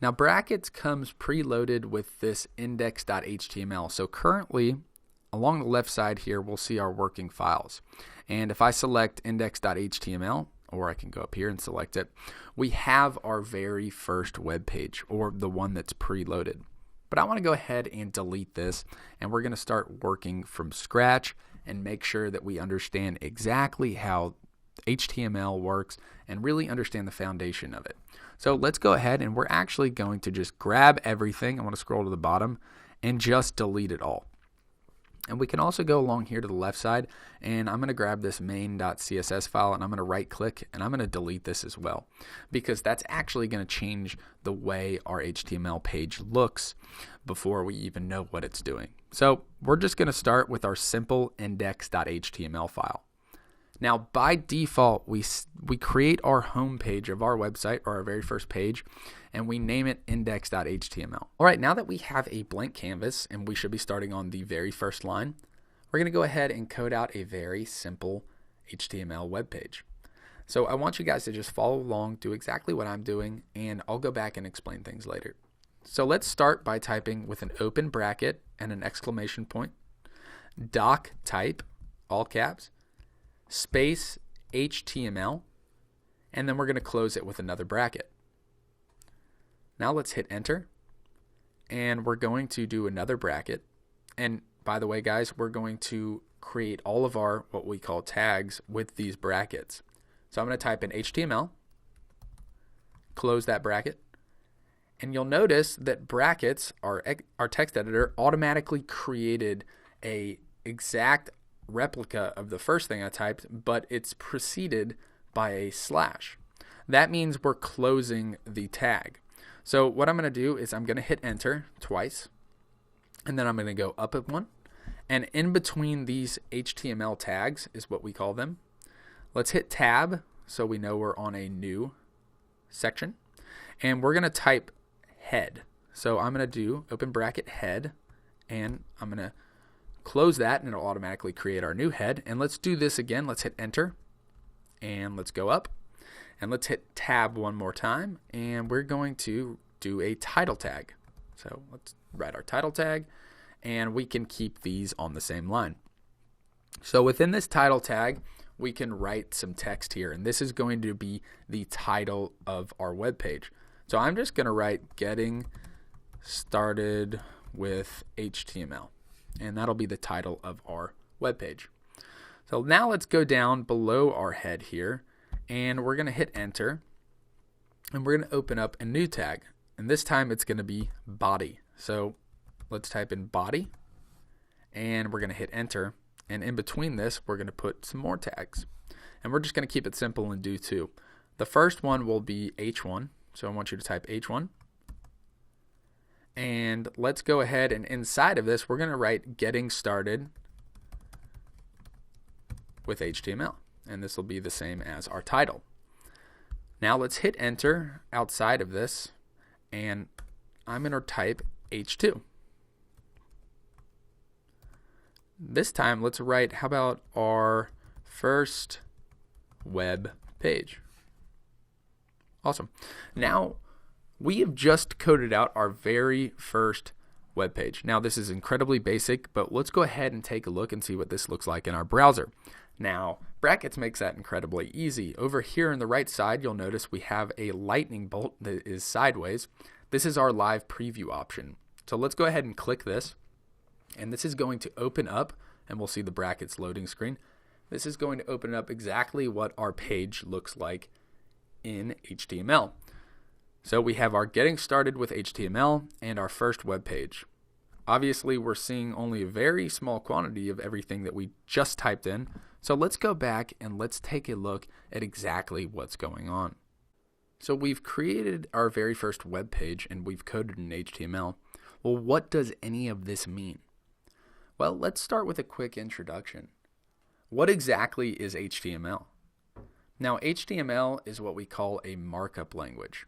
Now brackets comes preloaded with this index.html. So currently along the left side here, we'll see our working files. And if I select index.html, or I can go up here and select it, we have our very first web page, or the one that's preloaded. But I want to go ahead and delete this, and we're going to start working from scratch and make sure that we understand exactly how HTML works and really understand the foundation of it. So let's go ahead, and we're actually going to just grab everything. I want to scroll to the bottom and just delete it all. And we can also go along here to the left side, and I'm going to grab this main.css file, and I'm going to right click, and I'm going to delete this as well, because that's actually going to change the way our HTML page looks before we even know what it's doing. So we're just going to start with our simple index.html file. Now by default, we create our home page of our website, or our very first page, and we name it index.html. All right, now that we have a blank canvas and we should be starting on the very first line, we're going to go ahead and code out a very simple HTML web page. So I want you guys to just follow along, do exactly what I'm doing, and I'll go back and explain things later. So let's start by typing with an open bracket and an exclamation point, doc type, all caps, space HTML, and then we're going to close it with another bracket. Now let's hit enter, and we're going to do another bracket. And by the way, guys, we're going to create all of our what we call tags with these brackets. So I'm going to type in HTML, close that bracket, and you'll notice that brackets, our text editor, automatically created a exact replica of the first thing I typed, but it's preceded by a slash. That means we're closing the tag. So what I'm going to do is I'm going to hit enter twice, and then I'm going to go up at one, and in between these HTML tags is what we call them. Let's hit tab so we know we're on a new section, and we're going to type head. So I'm going to do open bracket head, and I'm going to close that, and it'll automatically create our new head. And let's do this again. Let's hit enter, and let's go up, and let's hit tab one more time, and we're going to do a title tag. So let's write our title tag, and we can keep these on the same line. So within this title tag, we can write some text here, and this is going to be the title of our web page. So I'm just going to write getting started with HTML, and that'll be the title of our web page. So now let's go down below our head here, and we're going to hit enter, and we're going to open up a new tag, and this time it's going to be body. So let's type in body, and we're going to hit enter, and in between this we're going to put some more tags, and we're just going to keep it simple and do two. The first one will be H1, so I want you to type H1, and let's go ahead, and inside of this we're going to write getting started with HTML, and this will be the same as our title. Now let's hit enter outside of this, and I'm going to type H2. This time let's write, how about our first web page. Awesome. Now we have just coded out our very first web page. Now this is incredibly basic, but let's go ahead and take a look and see what this looks like in our browser. Now, brackets makes that incredibly easy. Over here on the right side, you'll notice we have a lightning bolt that is sideways. This is our live preview option. So let's go ahead and click this, and this is going to open up, and we'll see the brackets loading screen. This is going to open up exactly what our page looks like in HTML. So we have our getting started with HTML and our first web page. Obviously, we're seeing only a very small quantity of everything that we just typed in. So let's go back and let's take a look at exactly what's going on. So we've created our very first web page and we've coded in HTML. Well, what does any of this mean? Well, let's start with a quick introduction. What exactly is HTML? Now, HTML is what we call a markup language,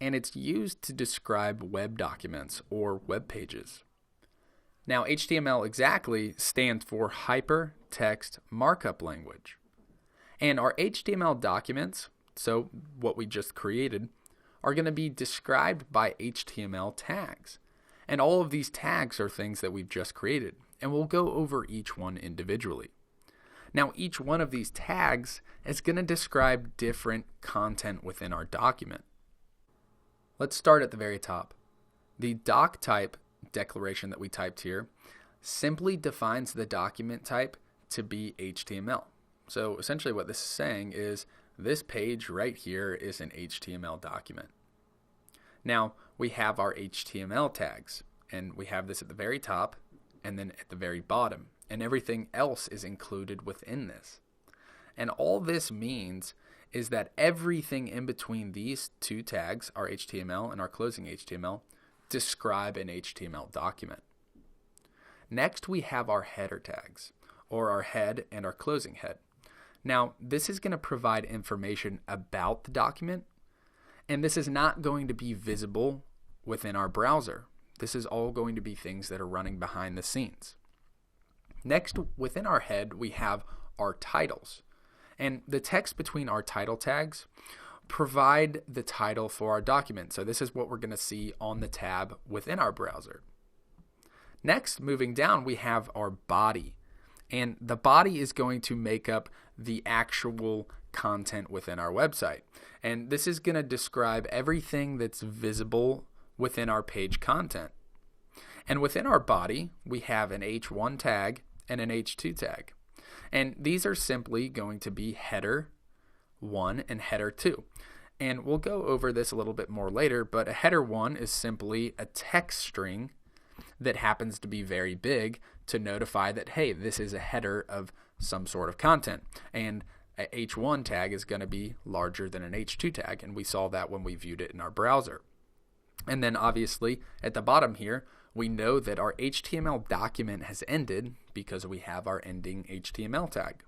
and it's used to describe web documents or web pages. Now, HTML exactly stands for Hypertext Markup Language. And our HTML documents, so what we just created, are going to be described by HTML tags. And all of these tags are things that we've just created, and we'll go over each one individually. Now, each one of these tags is going to describe different content within our document. Let's start at the very top. The doc type declaration that we typed here simply defines the document type to be HTML. So essentially what this is saying is this page right here is an HTML document. Now we have our HTML tags, and we have this at the very top and then at the very bottom, and everything else is included within this. And all this means is that everything in between these two tags, our HTML and our closing HTML, describe an HTML document. Next, we have our header tags, or our head and our closing head. Now, this is going to provide information about the document, and this is not going to be visible within our browser. This is all going to be things that are running behind the scenes. Next, within our head, we have our titles. And the text between our title tags provide the title for our document. So this is what we're going to see on the tab within our browser. Next, moving down, we have our body. And the body is going to make up the actual content within our website. And this is going to describe everything that's visible within our page content. And within our body, we have an H1 tag and an H2 tag. And these are simply going to be header 1 and header 2. And we'll go over this a little bit more later, but a header 1 is simply a text string that happens to be very big to notify that, hey, this is a header of some sort of content. And a H1 tag is going to be larger than an H2 tag, and we saw that when we viewed it in our browser. And then obviously at the bottom here, we know that our HTML document has ended because we have our ending HTML tag.